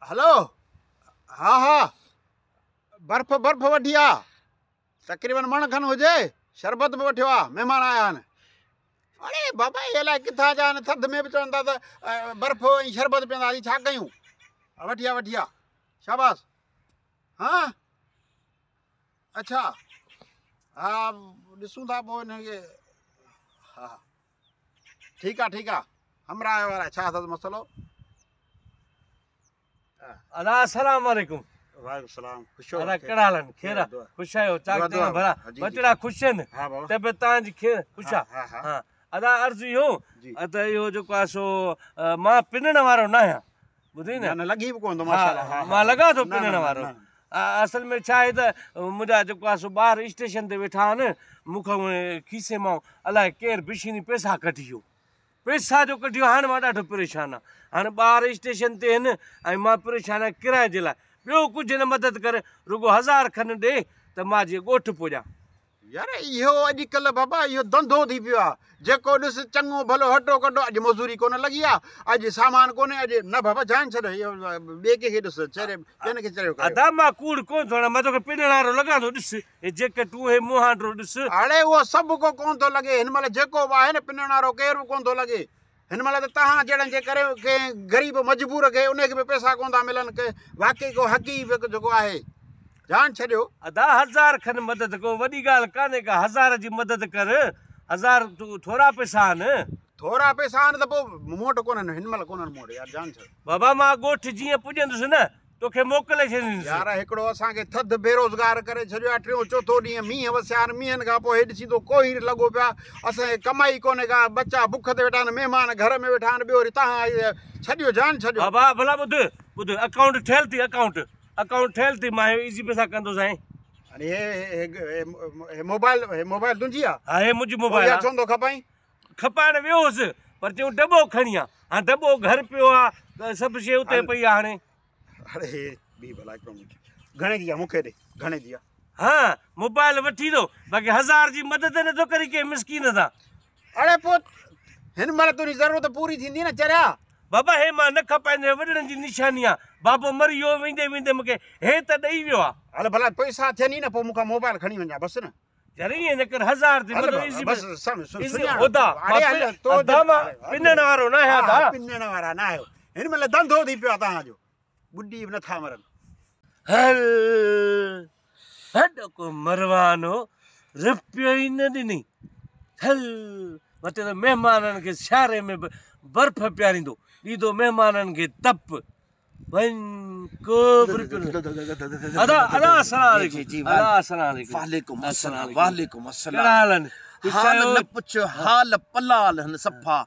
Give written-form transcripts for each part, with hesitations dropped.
hello हाँ हाँ बर्फ वठी आहे तक़रीबन मण खनि हुजे शरबत बि वठियो आहे महिमान आया आहिनि अड़े बाबा इहे अलाए किथां जा आहिनि थधि में बि चवनि था त बर्फ ऐं शरबत पीअंदा हली छा कयूं वठी आहे शाबाश हाँ अच्छा हा ॾिसूं था पोइ हिनखे हा ठीकु आहे हमरा आयो वारा छा अथसि मसइलो अस्सलाम वालेकुम वालेकुम सलाम खुश हो अला कहिड़ा हाल आहिनि खैर ख़ुशि आहियो चाक चङा भला बचड़ा ख़ुशि आहिनि तबियत तव्हांजी खैर ख़ुशि आहे हा अदा अर्ज़ु इहो त इहो जेको आहे सो मां पिनण वारो न आहियां ॿुधई न लॻी बि कोन थो माशाल्लाह मां लॻा थो पिनण वारो असल में छा आहे त मुंहिंजा जेको आहे सो ॿार स्टेशन ते वेठा आहिनि मूंखां खीसे मां अलाए केरु बिशीनी पैसा कढी वियो पैसा जो कढियो हाणे मां ॾाढो परेशान आहियां हाणे ॿार स्टेशन ते आहिनि ऐं मां परेशान आहियां किराए जे लाइ ॿियो कुझु न मदद करे रुगो 1000 खनि ॾे त मां जीअं ॻोठु पुॼां यार इहो अॼुकल्ह बाबा इहो धंधो थी पियो आहे जेको ॾिस चङो भलो हटो कढो अॼु मज़ूरी कोन लॻी आहे अॼु सामान कोन्हे अॼु न बाबा जान छॾ इहो ॿिए कंहिंखे ॾिस चरे ॿियनि खे चरियो अदा मां कूड़ कोन थो मां तोखे पिनण वारो लॻां थो ॾिस हे जैकेटूं हे मुंहांडो ॾिस हाणे उहो सभु को कोन थो लॻे हिन महिल जेको बि आहे न पिनण वारो केरु बि कोन थो लॻे हिन महिल त तव्हां जहिड़नि जे करे कंहिं ग़रीब मजबूर खे उनखे बि पैसा कोन था मिलनि के वाक़ई को हक़ी जेको आहे जान छॾियो अदा 1000 खनि मदद को वॾी ॻाल्हि कान्हे का 1000 जी मदद कर 1000 तूं थोरा पैसा आहिनि थोरा पैसा आहिनि त पोइ मूं वटि कोन्हनि हिन महिल कोन्हनि मूं वटि यार जान छॾ बाबा मां ॻोठु जीअं पुॼंदुसि न तोखे मोकिले छॾींदुसि यार हिकिड़ो असांखे थधि बेरोज़गार करे छॾियो आहे टियों चोथों ॾींहुं मींहं वसिया आहिनि मींहनि खां पोइ हेॾि सीधो कोहीर लॻो पियो आहे असांखे कमाई कोन्हे का बच्चा बुख ते वेठा आहिनि महिमान घर में वेठा आहिनि ॿियो वरी तव्हां छॾियो जान छॾियो बाबा भला ॿुध अकाउंट ठहियलु थी अकाउंट ठहियलु थी मां इज़ी पैसा कंदुसि ऐं अरे हे मोबाइल तुंहिंजी आहे हा हे मुंहिंजी मोबाइल आहे चवंदो खपाई खपाइण वियो हुउसि पर चयूं दॿो खणी आ हाणे दॿो घर पियो आहे त सभु शइ उते पई आहे हाणे अरे ॿी भला हिकिड़ो मिंट घणे जी आहे मूंखे ॾे घणे जी आहे हा मोबाइल वठी थो बाक़ी 1000 जी मदद नथो करी के मिसकीन सां अड़े पोइ हिन महिल तुंहिंजी ज़रूरत पूरी थींदी न चरिया बाबा हे मां न खपाईंदे वॾड़नि जी निशानी आहे बाबो मरी वियो वेंदे मूंखे हे त ॾेई वियो आहे हल भला पैसा थियनि न पोइ मूंखां मोबाइल खणी वञा बसि न यार ईअं न कर 1000 थी पिनण वारो न आहियां पिनण वारा न आहियो हिन महिल धंधो थी पियो आहे तव्हांजो ॿुॾी बि नथा मरनि हल हॾ को मरवानो रुपयो ई न ॾिनी हल मथे त महिमाननि खे सियारे में बि बर्फ़ पियारींदो ॾींदो महिमाननि खे तप को वालेकुम अस्सलाम हाल न पुछ हाल पलाल हन सफ़ा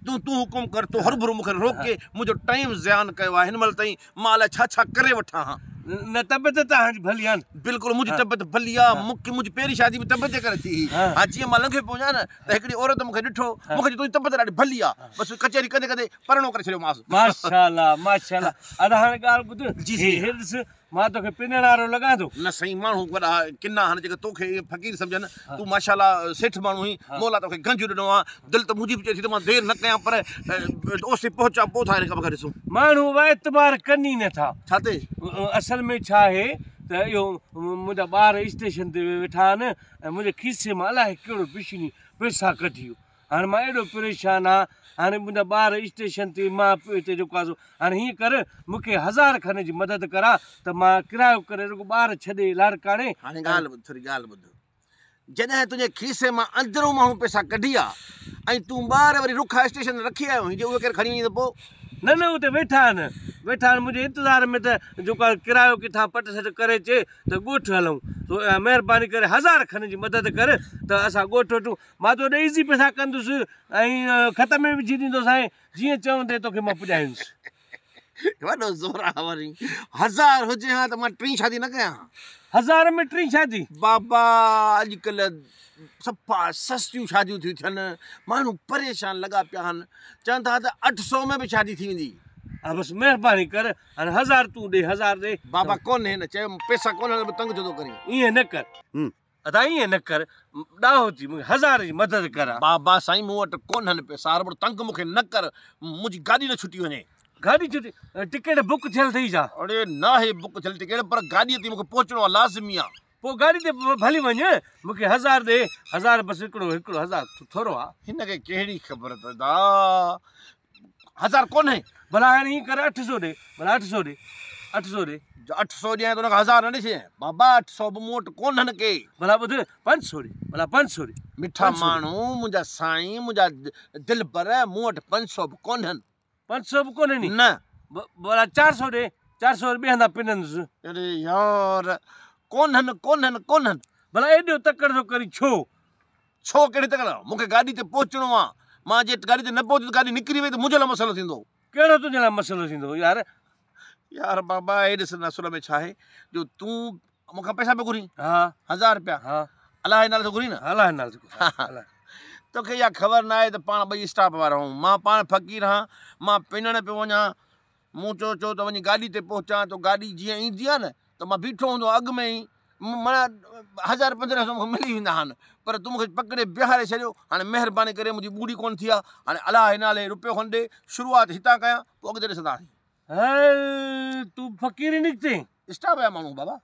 तूं हुकुम कर तूं हरूभरू मूंखे रोके मुंहिंजो टाइम ज़ियान कयो आहे हिन महिल ताईं मां अलाए छा करे वठां हा न तबियत तव्हांजी भली आहे बिल्कुलु मुंहिंजी तबियत भली आहे मूंखे मुंहिंजी पहिरीं शादी बि तबियत जे करे थी हा जीअं मां लंघे पियो वञा न त हिकिड़ी औरत मूंखे ॾिठो मूंखे तुंहिंजी तबियत ॾाढी भली आहे बसि कचहरी कंदे परणो करे छॾियोमांसि माशाल्लाह अदा हाणे ॻाल्हि ॿुध जी हे ॾिस मां तोखे पिनण वारो लॻां थो न साईं माण्हू वॾा किना हाणे जेके तोखे फ़क़ीर सम्झनि तूं माशाल्लाह सेठ माण्हू हुई मौला तोखे गंज ॾिनो आहे दिलि त मुंहिंजी बि चए थी त मां देरि न कयां पर ओसे पहुचा पोइ था हिन खां बग़ैर ॾिसूं माण्हू एतबार कनि नथा छा ते असल में छा आहे त इहो मुंहिंजा ॿार स्टेशन ते वेठा आहिनि ऐं मुंहिंजे खीसे मां अलाए कहिड़ो बिशीनी पैसा कढी वियो हाणे मां एॾो परेशान आहे हाणे मुंहिंजा ॿार स्टेशन ते मां पियो हिते जेको आहे हाणे हीअं कर मूंखे 1000 खनि जी मदद करा त मां किरायो करे रुगो ॿार छॾे लाड़काणे हाणे ॻाल्हि ॿुध थोरी ॻाल्हि ॿुध जॾहिं तुंहिंजे खीसे मां अंदरूं माण्हू पैसा कढी आहे ऐं तूं ॿार वरी रुखा स्टेशन रखी आयो हुई जे उहे केरु खणी वञे त पोइ न उते वेठा आहिनि मुंहिंजे इंतज़ार में त जेको आहे किरायो किथां पट सट करे अचे त ॻोठु हलूं महिरबानी करे 1000 खनि जी मदद कर त असां ॻोठु वठूं मां तो ईज़ी पैसा कंदुसि ऐं ख़त में विझी ॾींदुसि ऐं जीअं चवंदे तोखे मां पुॼाईंदुसि वॾो ज़ोर आहे वरी 1000 हुजे हा त मां 3 शादी न कयां 1000 में 3 शादी बाबा अॼुकल्ह सफ़ा सस्तियूं शादियूं थियूं थियनि माण्हू परेशान लॻा पिया आहिनि चवनि था त 800 में बि शादी थी वेंदी हा बसि महिरबानी कर हाणे 1000 तूं ॾे 1000 ॾे बाबा कोन्हे न चयो पैसा कोन्हे तंग छो थो करी ईअं न कर अदा ईअं न कर ॾाहो थी मूंखे 1000 जी मदद कर बाबा साईं मूं वटि कोन्हनि पैसा तंग मूंखे न कर मुंहिंजी गाॾी न छुटी वञे गाॾी जो टिकट बुक थियल थी जा अरे ना है बुक चल टिकट पर गाड़ी ते मूंखे पहुचणो आहे लाज़मी आहे पोइ गाॾी ते भली वञ मूंखे 1000 ॾे 1000 बसि हिकिड़ो 1000 थोरो आहे हिन खे कहिड़ी ख़बर अथव 1000 कोन्हे भला हाणे हीअं कर 800 ॾे भला 800 ॾे 800 ॾे 800 ॾियां त हुनखे 1000 न ॾिसे बाबा 800 बि मूं वटि कोन्हनि के भला ॿुध 500 ॾे भला 500 ॾे मिठा माण्हू मुंहिंजा साईं मुंहिंजा दिलि पर मूं वटि 500 बि कोन्हनि 500 बि कोन्हे नी न भला 400 ॾे 400 ॿिए हंधा पिनंदुसि अरे यार कोन्हनि भला एॾो तकड़ थो करी छो छो कहिड़ी तकड़ मूंखे गाॾी ते पहुचणो आहे मां जे गाॾी ते न पहुती त गाॾी निकिरी वई त मुंहिंजे लाइ मसइलो थींदो कहिड़ो तुंहिंजे लाइ मसइलो थींदो यार यार बाबा हे ॾिस असुल में छा आहे जो तूं मूंखां पैसा पे घुरी हा 1000 रुपया हा अलाह नाले सां घुरी न हला हिन तोखे इहा ख़बर न आहे त पाण ॿई स्टाफ वारा आहियूं मां पाण फ़क़ीर आहियां मां पिनण पियो वञा मूं चयो त वञी गाॾी ते पहुचां त गाॾी जीअं ईंदी आहे न त मां बीठो हूंदो अॻु में ई माना 1000-1500 मूंखे मिली वेंदा आहिनि पर तूं मूंखे पकिड़े बीहारे छॾियो हाणे महिरबानी करे मुंहिंजी ॿूड़ी कोन्ह थी आहे हाणे अलाह नाले रुपयो खनि ॾे शुरूआति हितां कयां पोइ अॻिते ॾिसंदासीं तूं फ़क़ीर निकिते स्टाफ जा माण्हू बाबा